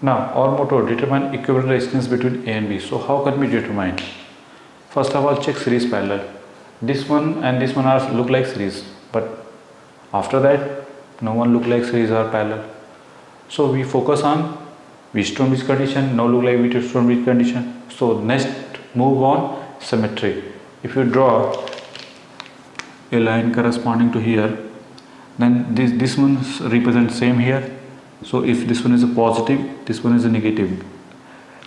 Now our motto, determine equivalent resistance between A and B. So how can we determine? First of all, check series parallel. This one and this one are look like series, but after that no one look like series or parallel. So we focus on Wheatstone-Bridge condition, no look like Wheatstone-Bridge condition. So next move on symmetry. If you draw a line corresponding to here, then this one represents same here. So if this one is a positive, this one is a negative.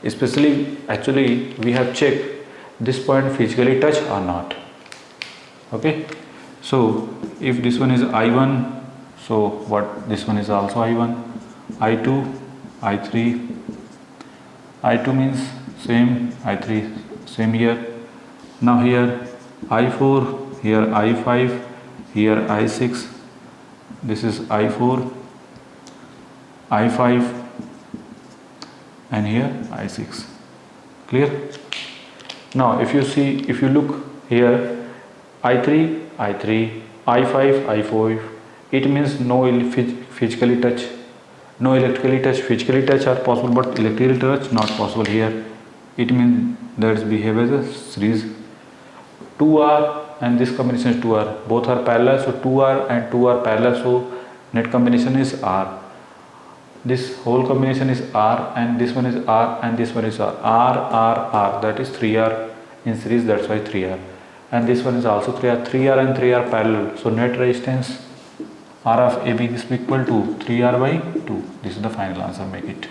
Actually we have checked this point physically touch or not. Okay, so if this one is I1, so what this one is also I1, I2, I3, I2 means same, I3 same here. Now here I4, here I5, here I6, this is I4, I5 and here I6. Clear? Now if you look here, I3, I5, I4, it means no physically touch, no electrically touch. Physically touch are possible, but electrically touch not possible here. It means that is behave as a series. 2R and this combination is 2R, both are parallel, so 2R and 2 are parallel, so net combination is R. This whole combination is R, and this one is R, and this one is R. R, that is 3R in series, that's why 3R. And this one is also 3R. 3R and 3 are parallel, so net resistance R of AB is equal to 3R by 2. This is the final answer, make it.